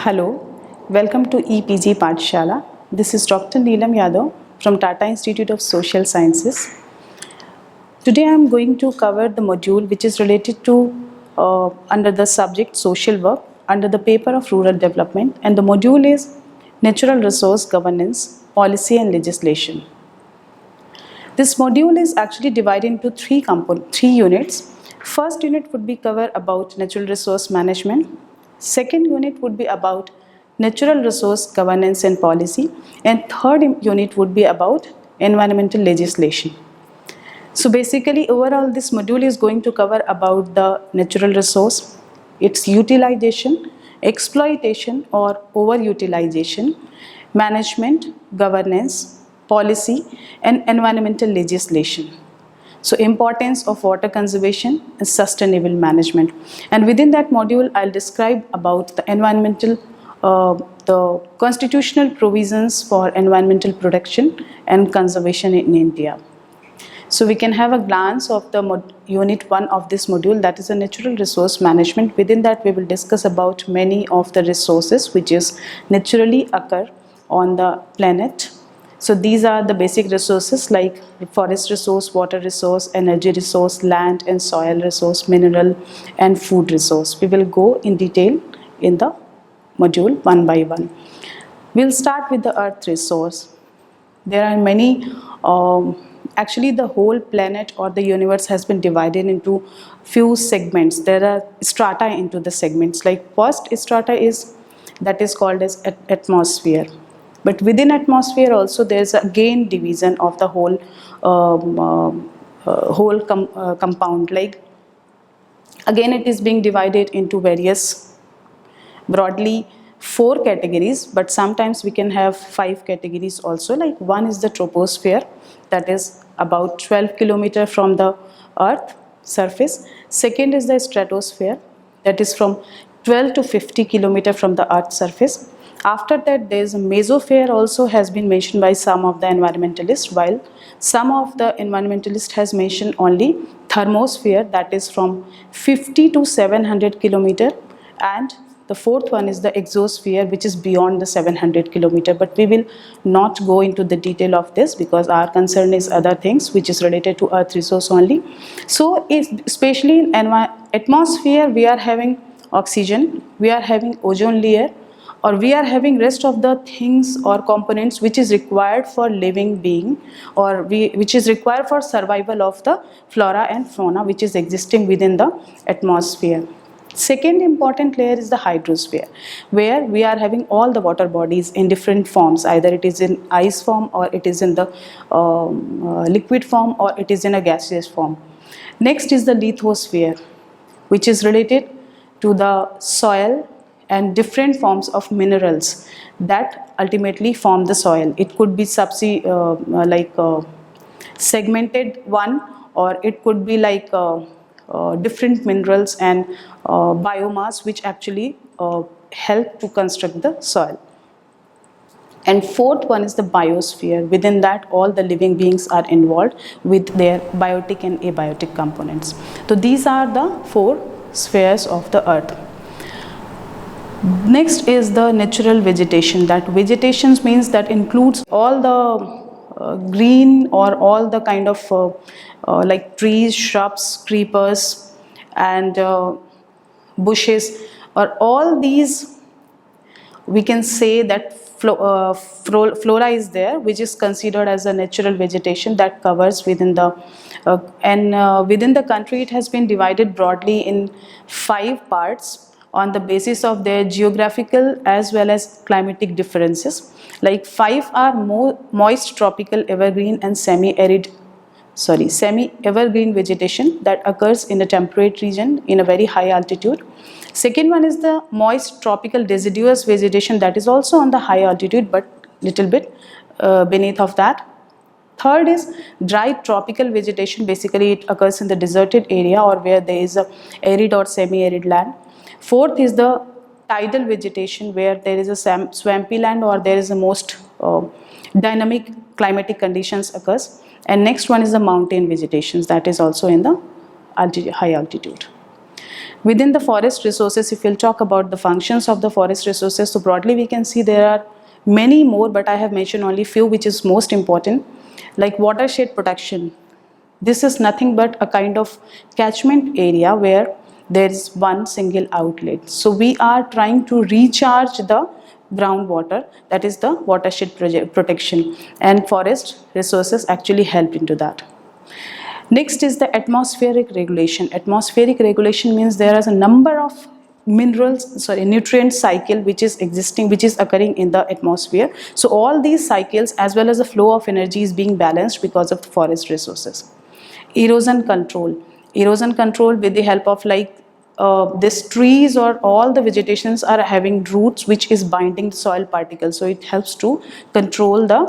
Hello, welcome to EPG Pathshala. This is Dr. Neelam Yadav from Tata Institute of Social Sciences. Today I am going to cover the module which is related to under the subject social work under the paper of rural development, and the module is natural resource governance, policy and legislation. This module is actually divided into three units. First unit would be cover about natural resource management. Second unit would be about natural resource governance and policy, and third unit would be about environmental legislation. So basically overall this module is going to cover about the natural resource, its utilization, exploitation or overutilization, management, governance, policy and environmental legislation. So importance of water conservation and sustainable management. And within that module, I'll describe about the environmental, the constitutional provisions for environmental protection and conservation in India. So we can have a glance of the unit 1 of this module, that is a natural resource management. Within that we will discuss about many of the resources which is naturally occur on the planet. So these are the basic resources like forest resource, water resource, energy resource, land and soil resource, mineral and food resource. We will go in detail in the module one by one. We'll start with the earth resource. There are many, actually the whole planet or the universe has been divided into few segments. There are strata into the segments. Like first strata is that is called as atmosphere. But within atmosphere also there is again division of the whole compound. Like again it is being divided into various broadly 4 categories, but sometimes we can have 5 categories also. Like one is the troposphere, that is about 12 kilometers from the earth surface. Second is the stratosphere, that is from 12 to 50 kilometers from the earth surface. After that there is a mesosphere also has been mentioned by some of the environmentalists, while some of the environmentalists has mentioned only thermosphere, that is from 50 to 700 kilometers, and the fourth one is the exosphere, which is beyond the 700 kilometers. But we will not go into the detail of this because our concern is other things which is related to earth resource only. So especially in atmosphere we are having oxygen, we are having ozone layer, or we are having rest of the things or components which is required for living being, or which is required for survival of the flora and fauna which is existing within the atmosphere. Second important layer is the hydrosphere, where we are having all the water bodies in different forms, either it is in ice form or it is in the liquid form or it is in a gaseous form. Next is the lithosphere, which is related to the soil and different forms of minerals that ultimately form the soil. It could be segmented one, or it could be like different minerals and biomass which actually help to construct the soil. And fourth one is the biosphere. Within that all the living beings are involved with their biotic and abiotic components. So these are the 4 spheres of the earth. Next is the natural vegetation. That vegetation means that includes all the green or all the kind of like trees, shrubs, creepers and bushes, or all these we can say that flora is there, which is considered as a natural vegetation that covers within the within the country. It has been divided broadly in 5 parts on the basis of their geographical as well as climatic differences. Like 5 are moist tropical evergreen and semi-evergreen vegetation that occurs in a temperate region in a very high altitude. Second one is the moist tropical deciduous vegetation that is also on the high altitude but little bit beneath of that. Third is dry tropical vegetation. Basically it occurs in the deserted area or where there is a arid or semi-arid land. Fourth is the tidal vegetation, where there is a swampy land or there is the most dynamic climatic conditions occurs. And next one is the mountain vegetations that is also in the high altitude. Within the forest resources, if we'll talk about the functions of the forest resources, so broadly we can see there are many more, but I have mentioned only few which is most important, like watershed protection. This is nothing but a kind of catchment area where there is one single outlet. So we are trying to recharge the groundwater, that is the watershed protection, and forest resources actually help into that. Next is the atmospheric regulation. Atmospheric regulation means there is a number of nutrient cycle which is existing, which is occurring in the atmosphere. So all these cycles as well as the flow of energy is being balanced because of the forest resources. Erosion control. Erosion control with the help of these trees or all the vegetations are having roots which is binding soil particles. So it helps to control the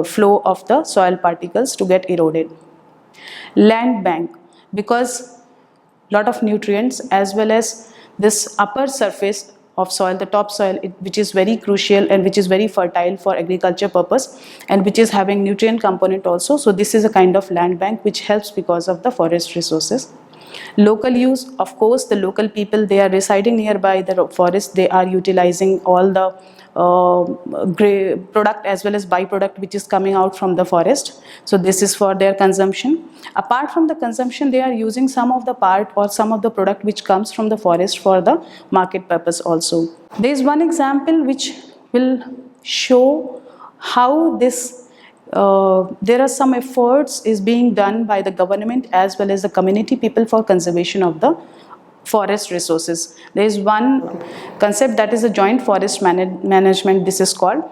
flow of the soil particles to get eroded. Land bank, because lot of nutrients as well as this upper surface of soil, the top soil, which is very crucial and which is very fertile for agriculture purpose and which is having nutrient component also. So this is a kind of land bank which helps because of the forest resources. Local use, of course, the local people, they are residing nearby the forest, they are utilizing all the product as well as byproduct which is coming out from the forest. So this is for their consumption. Apart from the consumption, they are using some of the part or some of the product which comes from the forest for the market purpose also. There is one example which will show how this there are some efforts is being done by the government as well as the community people for conservation of the forest resources. There is one concept that is a joint forest management, this is called.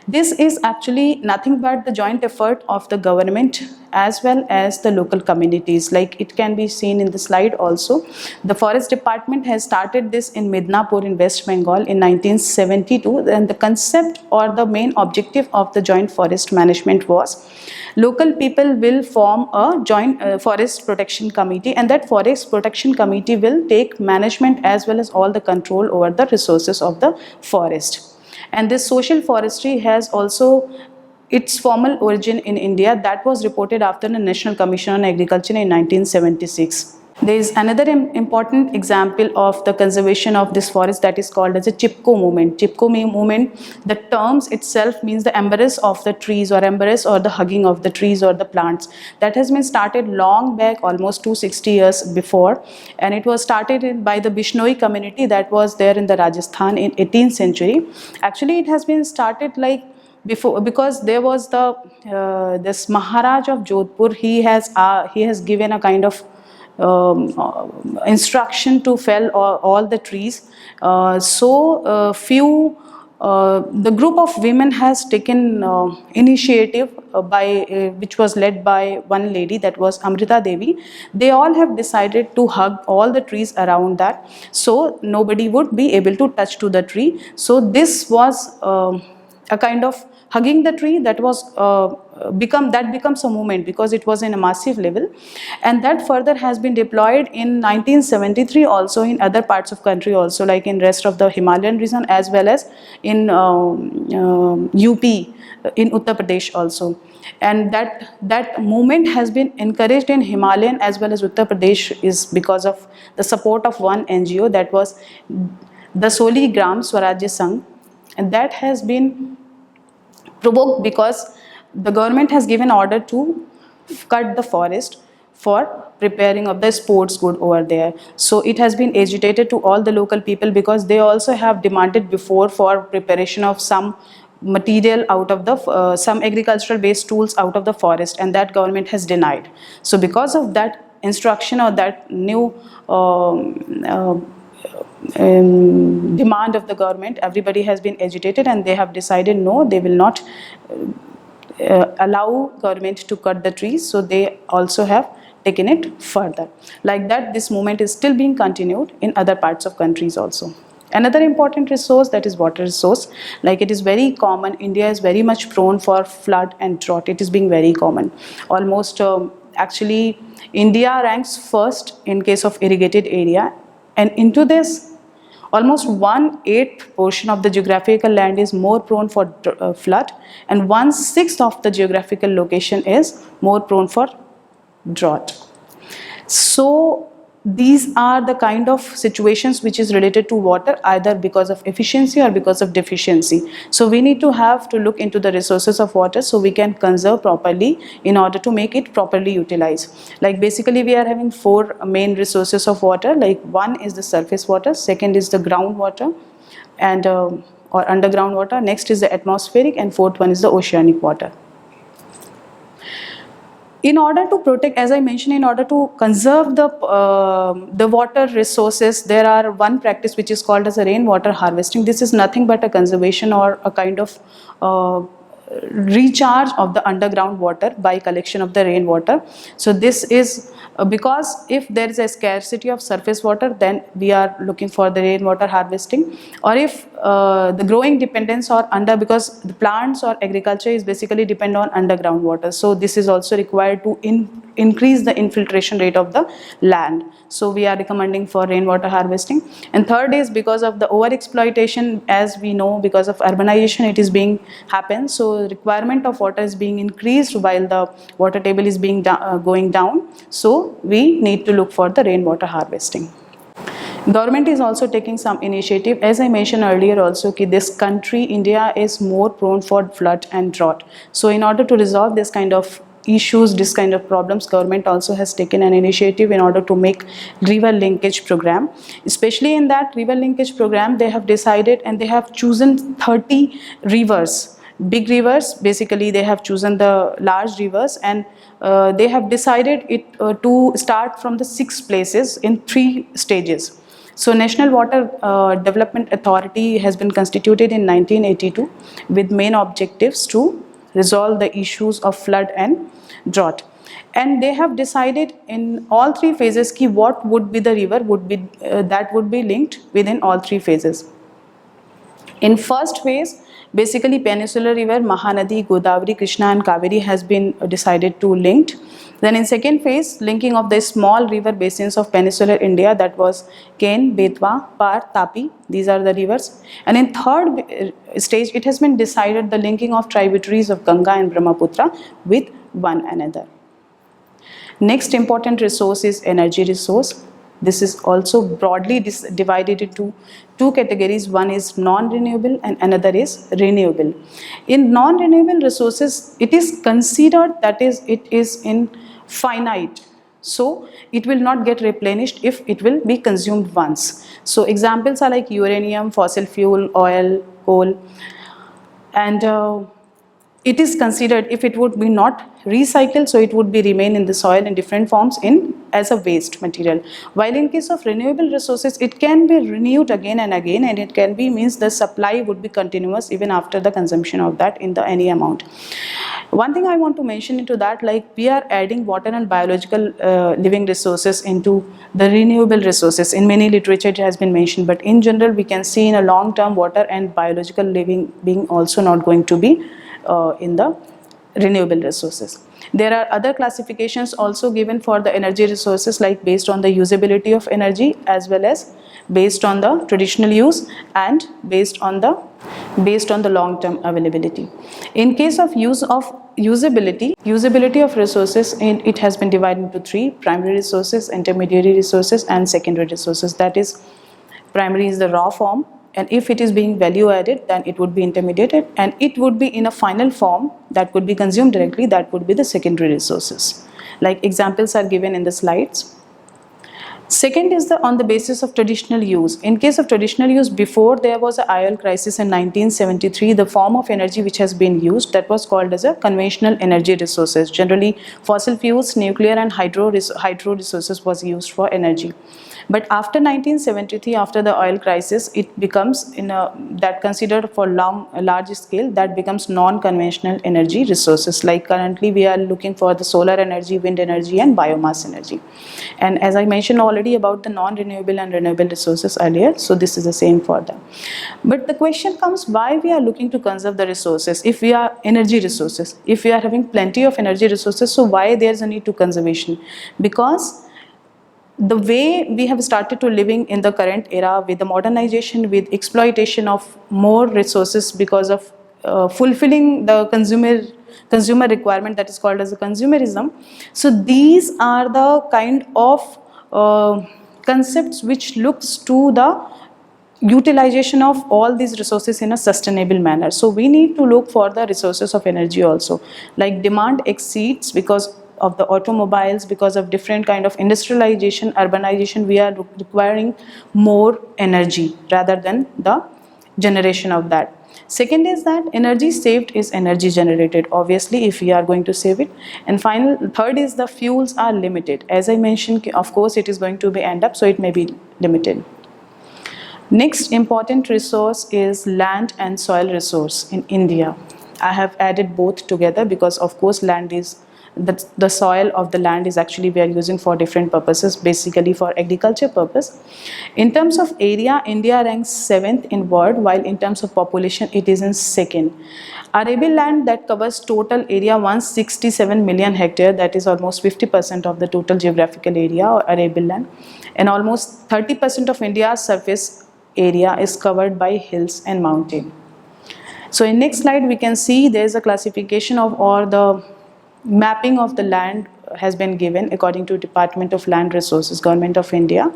This is actually nothing but the joint effort of the government as well as the local communities. Like it can be seen in the slide also. The forest department has started this in Midnapur in West Bengal in 1972, and the concept or the main objective of the joint forest management was local people will form a joint forest protection committee, and that forest protection committee will take management as well as all the control over the resources of the forest. And this social forestry has also its formal origin in India, that was reported after the National Commission on Agriculture in 1976. There is another important example of the conservation of this forest that is called as a Chipko movement. Chipko movement, the terms itself means the embrace of the trees or embrace or the hugging of the trees or the plants. That has been started long back, almost 260 years before, and it was started by the Bishnoi community that was there in the Rajasthan in 18th century. Actually, it has been started like before, because there was the this Maharaj of Jodhpur. He has given a kind of instruction to fell all the trees. The group of women has taken initiative which was led by one lady, that was Amrita Devi. They all have decided to hug all the trees around that, so nobody would be able to touch to the tree. So this was a kind of hugging the tree that was becomes a movement because it was in a massive level, and that further has been deployed in 1973 also in other parts of country also, like in rest of the Himalayan region as well as in UP, in Uttar Pradesh also. And that movement has been encouraged in Himalayan as well as Uttar Pradesh is because of the support of one NGO, that was the Soli Gram Swarajya Sangh, and that has been provoked because the government has given order to cut the forest for preparing of the sports good over there. So it has been agitated to all the local people because they also have demanded before for preparation of some material out of the some agricultural based tools out of the forest, and that government has denied. So because of that instruction or that new demand of the government, everybody has been agitated and they have decided no, they will not allow government to cut the trees. So they also have taken it further. Like that, this movement is still being continued in other parts of countries also. Another important resource, that is water resource. Like it is very common, India is very much prone for flood and drought. It is being very common. Almost actually India ranks first in case of irrigated area, and into this almost 1/8 portion of the geographical land is more prone for flood, and 1/6 of the geographical location is more prone for drought. So these are the kind of situations which is related to water, either because of efficiency or because of deficiency. So we need to have to look into the resources of water so we can conserve properly in order to make it properly utilized. Like basically we are having four main resources of water. Like one is the surface water, second is the groundwater and or underground water, next is the atmospheric, and fourth one is the oceanic water. In order to protect, as I mentioned, in order to conserve the water resources, there are one practice which is called as a rainwater harvesting. This is nothing but a conservation or a kind of recharge of the underground water by collection of the rainwater. So this is because if there is a scarcity of surface water, then we are looking for the rainwater harvesting, or if the growing dependence or under, because the plants or agriculture is basically depend on underground water, so this is also required to increase the infiltration rate of the land. So we are recommending for rainwater harvesting. And third is because of the over exploitation, as we know, because of urbanization it is being happen, so requirement of water is being increased while the water table is being going down, so we need to look for the rainwater harvesting. Government is also taking some initiative. As I mentioned earlier also, this country, India, is more prone for flood and drought. So in order to resolve this kind of issues, this kind of problems, government also has taken an initiative in order to make river linkage program. Especially in that river linkage program, they have decided and they have chosen 30 rivers, big rivers. Basically they have chosen the large rivers, and they have decided it to start from the 6 places in 3 stages. So National Water Development Authority has been constituted in 1982 with main objectives to resolve the issues of flood and drought. And they have decided in all 3 phases ki what would be the river would be that would be linked within all 3 phases. In first phase, basically peninsular river Mahanadi, Godavari, Krishna and Kaveri has been decided to linked. Then in second phase, linking of the small river basins of peninsular India, that was Ken, Betwa, Par, Tapi, these are the rivers. And in third stage, it has been decided the linking of tributaries of Ganga and Brahmaputra with one another. Next important resource is energy resource. This is also broadly divided into 2 categories. One is non-renewable and another is renewable. In non-renewable resources, it is considered that it is in finite. So it will not get replenished if it will be consumed once. So examples are like uranium, fossil fuel, oil, coal, and it is considered if it would be not recycled, so it would be remain in the soil in different forms as a waste material. While in case of renewable resources, it can be renewed again and again, and it can be means the supply would be continuous even after the consumption of that in the any amount. One thing I want to mention into that, like we are adding water and biological living resources into the renewable resources. In many literature it has been mentioned, but in general we can see in a long term water and biological living being also not going to be in the renewable resources. There are other classifications also given for the energy resources, like based on the usability of energy as well as based on the traditional use and based on the long-term availability. In case of usability of resources, it has been divided into 3: primary resources, intermediary resources and secondary resources. That is, primary is the raw form, and if it is being value added, then it would be intermediated, and it would be in a final form that could be consumed directly, that would be the secondary resources. Like examples are given in the slides. Second is on the basis of traditional use. In case of traditional use, before there was an oil crisis in 1973, the form of energy which has been used, that was called as a conventional energy resources. Generally, fossil fuels, nuclear and hydro resources was used for energy. But after 1973, after the oil crisis, it becomes that considered for large scale, that becomes non-conventional energy resources. Like currently we are looking for the solar energy, wind energy and biomass energy. And as I mentioned already about the non-renewable and renewable resources earlier, so this is the same for them. But the question comes, why we are looking to conserve the resources if we are energy resources? If we are having plenty of energy resources, so why there is a need to conservation? Because the way we have started to living in the current era with the modernization, with exploitation of more resources because of fulfilling the consumer requirement, that is called as a consumerism. So these are the kind of concepts which looks to the utilization of all these resources in a sustainable manner. So we need to look for the resources of energy also, like demand exceeds because of the automobiles, because of different kind of industrialization, urbanization, we are requiring more energy rather than the generation of that. Second is that energy saved is energy generated, obviously, if we are going to save it. And third is the fuels are limited. As I mentioned, of course it is going to be end up, so it may be limited. Next important resource is land and soil resource in India. I have added both together because of course land is the soil of the land is actually we are using for different purposes, basically for agriculture purpose. In terms of area, India ranks 7th in world, while in terms of population it is in 2nd. Arable land that covers total area 167 million hectare, that is almost 50% of the total geographical area or arable land, and almost 30% of India's surface area is covered by hills and mountain. So in next slide we can see there is a classification of all the mapping of the land has been given according to Department of Land Resources, Government of India.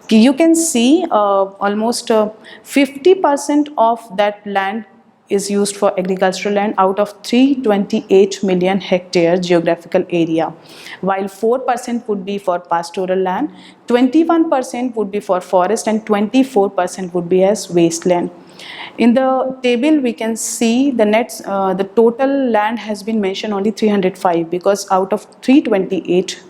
You can see almost 50% of that land is used for agricultural land out of 328 million hectare geographical area, while 4% would be for pastoral land, 21% would be for forest, and 24% would be as wasteland. In the table we can see the total land has been mentioned only 305, because out of 328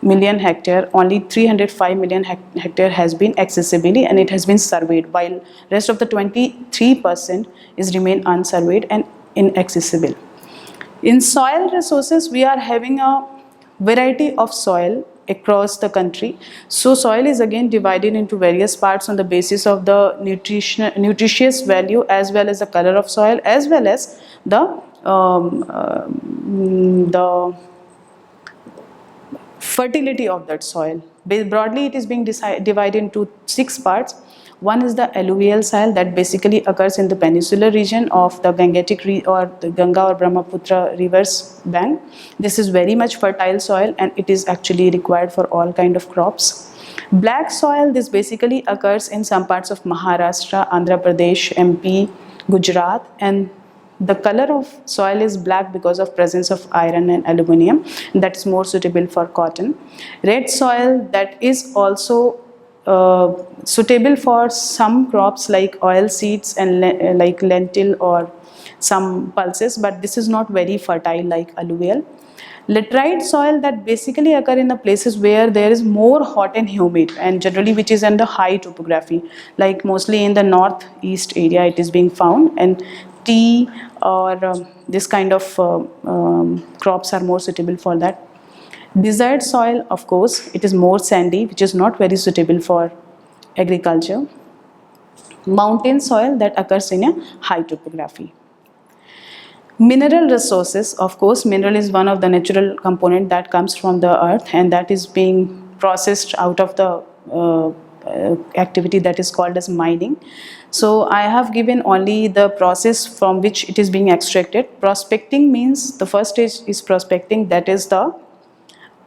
million hectare only 305 million hectare has been accessibly and it has been surveyed, while rest of the 23% is remain unsurveyed and inaccessible. In soil resources we are having a variety of soil across the country. So soil is again divided into various parts on the basis of the nutritious value as well as the color of soil as well as the fertility of that soil. Broadly it is being divided into 6 parts. One is the alluvial soil that basically occurs in the peninsular region of the Gangetic or the Ganga or Brahmaputra rivers bank. This is very much fertile soil and it is actually required for all kind of crops. Black soil, this basically occurs in some parts of Maharashtra, Andhra Pradesh, MP, Gujarat, and the color of soil is black because of presence of iron and aluminium. That's more suitable for cotton. Red soil, that is also suitable for some crops like oil seeds and like lentil or some pulses, but this is not very fertile like alluvial. Laterite soil that basically occur in the places where there is more hot and humid and generally which is in the high topography, like mostly in the northeast area it is being found, and tea or this kind of crops are more suitable for that. Desert soil, of course, it is more sandy, which is not very suitable for agriculture. Mountain soil that occurs in a high topography. Mineral resources, of course, mineral is one of the natural component that comes from the earth and that is being processed out of the activity that is called as mining. So I have given only the process from which it is being extracted. Prospecting means the first stage is prospecting, that is the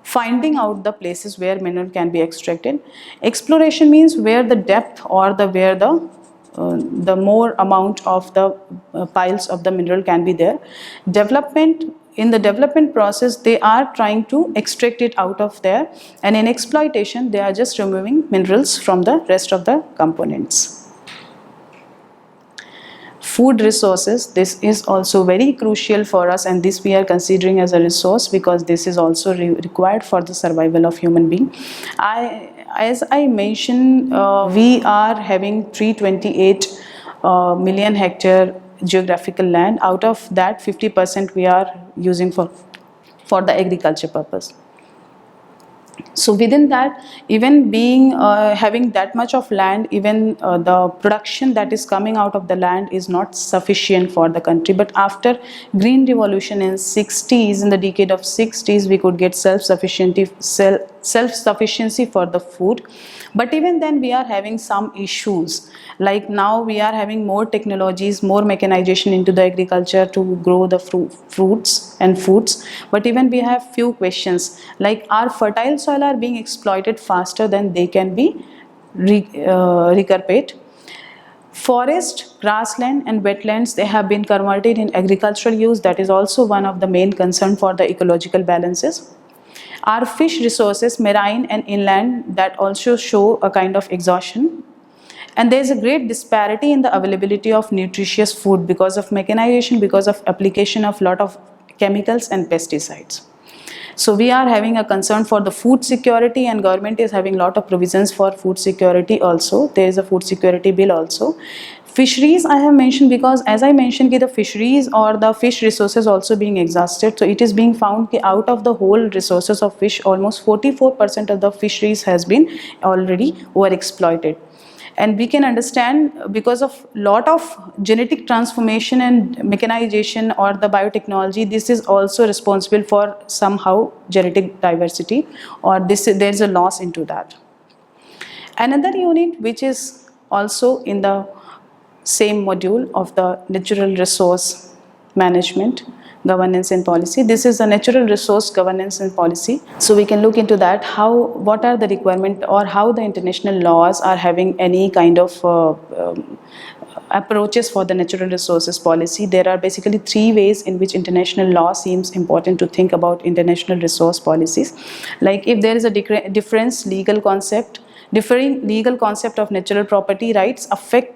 finding out the places where mineral can be extracted. Exploration means where the depth or where the more amount of the piles of the mineral can be there. Development, in the development process they are trying to extract it out of there, and in exploitation they are just removing minerals from the rest of the components. Food resources, this is also very crucial for us and this we are considering as a resource because this is also required for the survival of human being. As I mentioned, we are having 328 million hectare geographical land. Out of that 50% we are using for the agriculture purpose. So within that, even being having that much of land, even the production that is coming out of the land is not sufficient for the country. But after green revolution in 60s, in the decade of 60s, we could get self-sufficiency for the food. But even then we are having some issues, like now we are having more technologies, more mechanization into the agriculture to grow the fruits and foods. But even we have few questions like, are fertile soil are being exploited faster than they can be recuperate. Forest, grassland and wetlands, they have been converted in agricultural use. That is also one of the main concern for the ecological balances. Our fish resources, marine and inland, that also show a kind of exhaustion. And there is a great disparity in the availability of nutritious food because of mechanization, because of application of lot of chemicals and pesticides. So we are having a concern for the food security, and government is having lot of provisions for food security also. There is a food security bill also. Fisheries I have mentioned because, as I mentioned, the fisheries or the fish resources also being exhausted. So it is being found that out of the whole resources of fish, almost 44% of the fisheries has been already overexploited. And we can understand because of lot of genetic transformation and mechanization or the biotechnology, this is also responsible for somehow genetic diversity, or there is a loss into that. Another unit which is also in the same module of the natural resource management, governance and policy. This is the natural resource governance and policy. So we can look into that, what are the requirement or how the international laws are having any kind of approaches for the natural resources policy. There are basically three ways in which international law seems important to think about international resource policies. Like if there is a differing legal concept of natural property rights affect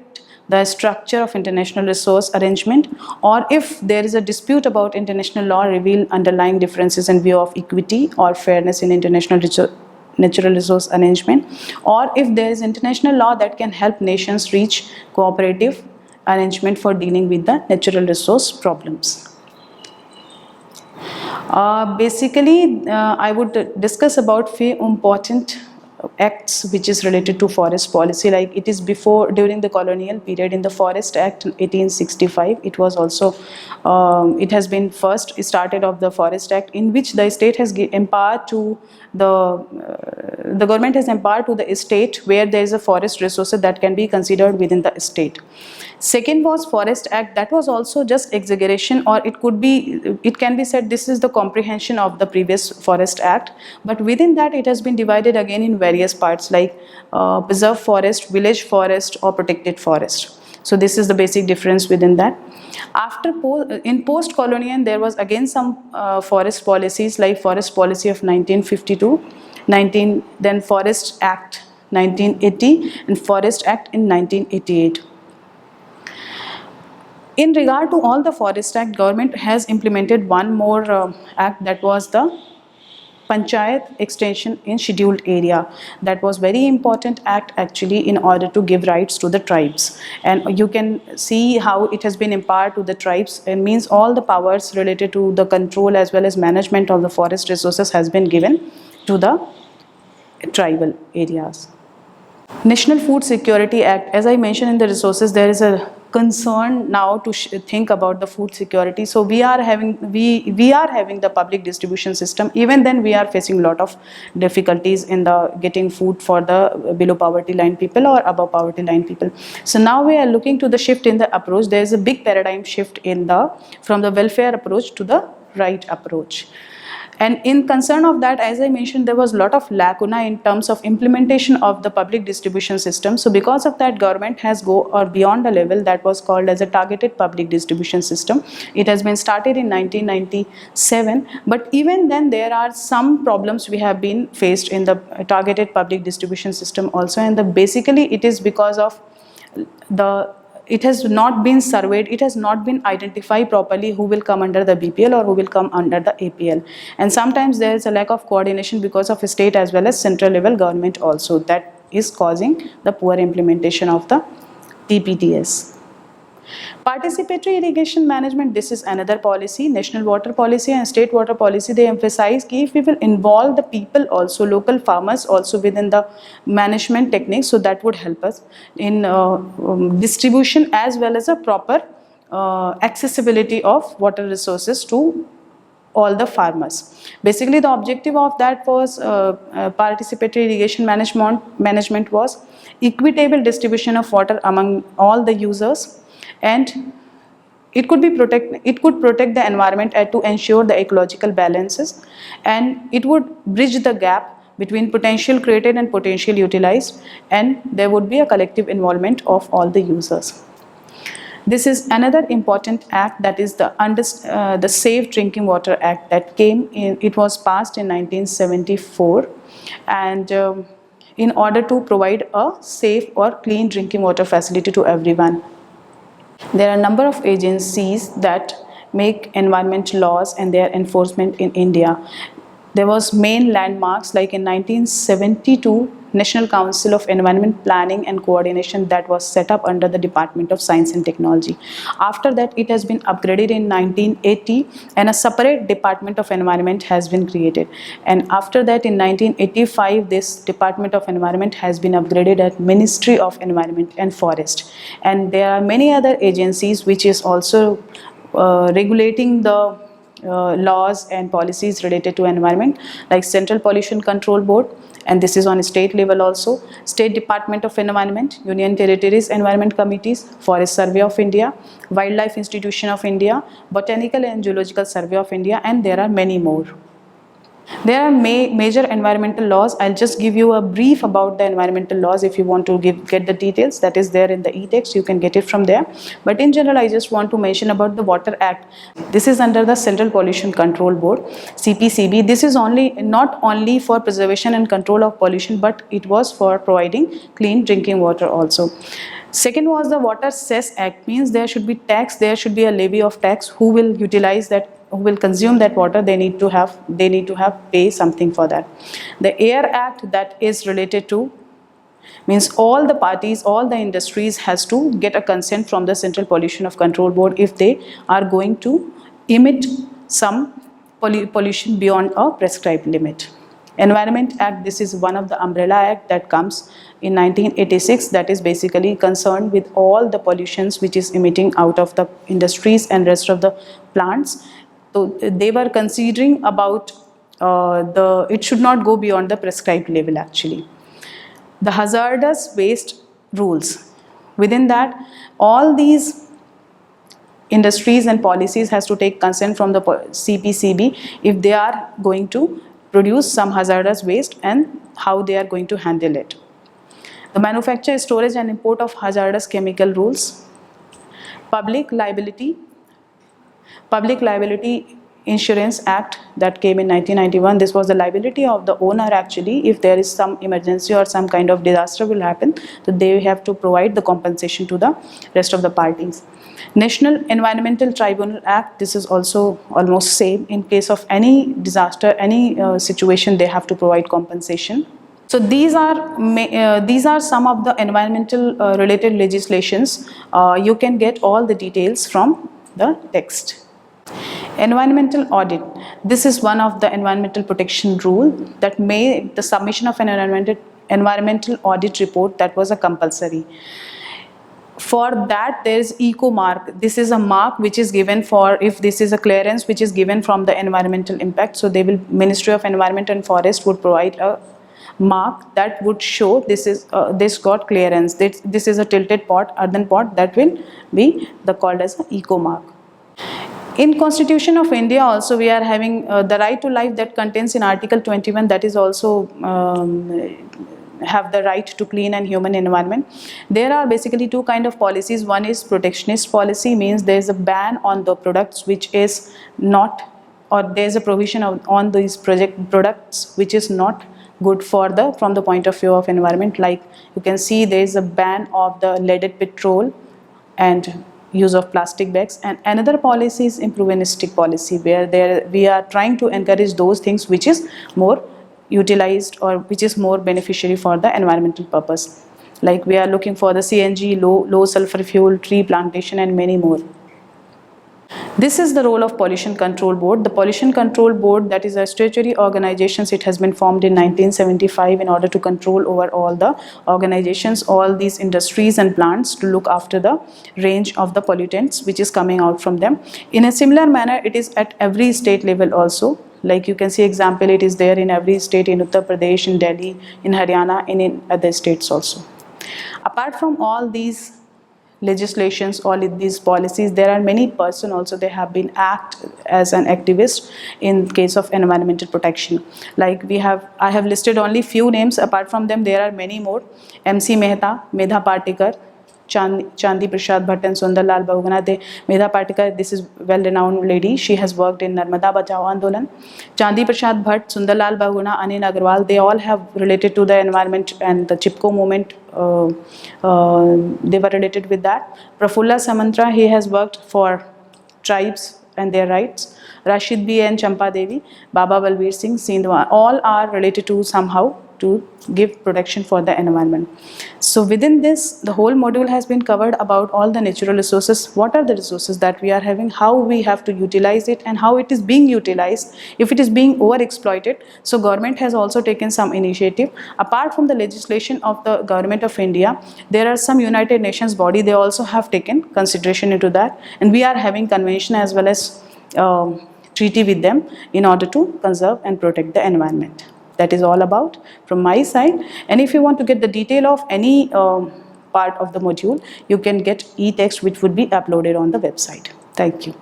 the structure of international resource arrangement, or if there is a dispute about international law reveal underlying differences in view of equity or fairness in international natural resource arrangement, or if there is international law that can help nations reach cooperative arrangement for dealing with the natural resource problems. I would discuss about few important acts which is related to forest policy. Like it is during the colonial period, in the Forest Act 1865, it was also it has been first started of the Forest Act, in which the state has empowered to the government has empowered to the state where there is a forest resource that can be considered within the state. Second was Forest Act, that was also just exaggeration, or it can be said this is the comprehension of the previous Forest Act, but within that it has been divided again in various parts, like preserved forest, village forest or protected forest. So this is the basic difference within that. In post-colonial, there was again some forest policies, like Forest Policy of 1952, then Forest Act 1980 and Forest Act in 1988. In regard to all the Forest Act, government has implemented one more act, that was the Panchayat extension in scheduled area. That was very important act actually in order to give rights to the tribes. And you can see how it has been empowered to the tribes. It means all the powers related to the control as well as management of the forest resources has been given to the tribal areas. National Food Security Act, as I mentioned in the resources, there is a concern now to think about the food security. So we are having the public distribution system. Even then we are facing a lot of difficulties in the getting food for the below poverty line people or above poverty line people. So now we are looking to the shift in the approach. There is a big paradigm shift from the welfare approach to the right approach. And in concern of that, as I mentioned, there was a lot of lacuna in terms of implementation of the public distribution system. So because of that, government has gone beyond a level that was called as a targeted public distribution system. It has been started in 1997, but even then there are some problems we have been faced in the targeted public distribution system also. And basically it is because of it has not been surveyed, it has not been identified properly who will come under the BPL or who will come under the APL. And sometimes there is a lack of coordination because of state as well as central level government also, that is causing the poor implementation of the TPDS. Participatory irrigation management, this is another policy. National water policy and state water policy, they emphasize that if we will involve the people also, local farmers also within the management techniques, so that would help us in distribution as well as a proper accessibility of water resources to all the farmers. Basically the objective of that was participatory irrigation management was equitable distribution of water among all the users, and it could protect the environment to ensure the ecological balances, and it would bridge the gap between potential created and potential utilized, and there would be a collective involvement of all the users. This is another important act, that is the Safe Drinking Water Act that came in. It was passed in 1974, and in order to provide a safe or clean drinking water facility to everyone. There are a number of agencies that make environmental laws and their enforcement in India. There was main landmarks like in 1972, National Council of Environment Planning and Coordination that was set up under the Department of Science and Technology. After that, it has been upgraded in 1980 and a separate Department of Environment has been created. And after that, in 1985, this Department of Environment has been upgraded at Ministry of Environment and Forest. And there are many other agencies which is also regulating the laws and policies related to environment, like Central Pollution Control Board, and this is on state level also, State Department of Environment, Union Territories Environment Committees, Forest Survey of India, Wildlife Institution of India, Botanical and Zoological Survey of India, and there are many more. There are major environmental laws. I'll just give you a brief about the environmental laws. If you want to get the details, that is there in the e-text, you can get it from there. But in general, I just want to mention about the Water Act. This is under the Central Pollution Control Board, CPCB. This is not only for preservation and control of pollution, but it was for providing clean drinking water also. Second was the Water Cess Act, means there should be tax, there should be a levy of tax. Who will utilize that, who will consume that water, they need to have pay something for that. The Air Act, that is related to, means all the parties, all the industries has to get a consent from the Central Pollution of Control Board if they are going to emit some pollution beyond a prescribed limit. Environment Act, this is one of the umbrella act that comes in 1986, that is basically concerned with all the pollutions which is emitting out of the industries and rest of the plants. So they were considering about it should not go beyond the prescribed level actually. The hazardous waste rules, within that all these industries and policies has to take consent from the CPCB if they are going to produce some hazardous waste and how they are going to handle it. The manufacture, storage and import of hazardous chemical rules. Public liability Insurance Act that came in 1991. This was the liability of the owner actually. If there is some emergency or some kind of disaster will happen, so they have to provide the compensation to the rest of the parties. National Environmental Tribunal Act, this is also almost same. In case of any disaster, any situation, they have to provide compensation. So these are some of the environmental related legislations. You can get all the details from the text. Environmental audit. This is one of the environmental protection rule that made the submission of an environmental audit report, that was a compulsory. For that there is eco mark. This is a mark which is given for if this is a clearance which is given from the environmental impact. So they will, Ministry of Environment and Forest would provide a mark that would show this got clearance. This is a tilted pot, earthen pot, that will be called as an eco mark. In Constitution of India also we are having the right to life that contains in Article 21, that is also have the right to clean and human environment. There are basically two kind of policies. One is protectionist policy, means there is a ban on the products which is not, or there is a provision on these products which is not good for from the point of view of environment. Like you can see there is a ban of the leaded petrol and use of plastic bags, and another policy is improvisionistic policy, where we are trying to encourage those things which is more utilized or which is more beneficiary for the environmental purpose. Like we are looking for the CNG, low sulfur fuel, tree plantation and many more. This is the role of Pollution Control Board. The Pollution Control Board, that is a statutory organization. It has been formed in 1975 in order to control over all the organizations, all these industries and plants, to look after the range of the pollutants which is coming out from them. In a similar manner, it is at every state level also. Like you can see example, it is there in every state, in Uttar Pradesh, in Delhi, in Haryana, and in other states also. Apart from all these legislations, all these policies, there are many person also, they have been act as an activist in case of environmental protection. Like I have listed only few names, apart from them there are many more. MC Mehta, Medha Patikar, Chandi Prasad Bhatt and Sundar Lal Bahuguna. Medha Patikar, this is well-renowned lady. She has worked in Narmada Bachao Andolan. Chandi Prasad Bhatt, Sundar Lal Bahuguna, Anil Agarwal, they all have related to the environment and the Chipko movement. They were related with that. Prafulla Samantra, he has worked for tribes and their rights. Rashid B and Champa Devi, Baba Balbir Singh, Sindhwa, all are related to somehow to give protection for the environment. So within this, the whole module has been covered about all the natural resources. What are the resources that we are having, how we have to utilize it, and how it is being utilized, if it is being overexploited. So government has also taken some initiative. Apart from the legislation of the government of India, there are some United Nations body, they also have taken consideration into that, and we are having convention as well as treaty with them in order to conserve and protect the environment. That is all about from my side. And if you want to get the detail of any part of the module, you can get e-text which would be uploaded on the website. Thank you.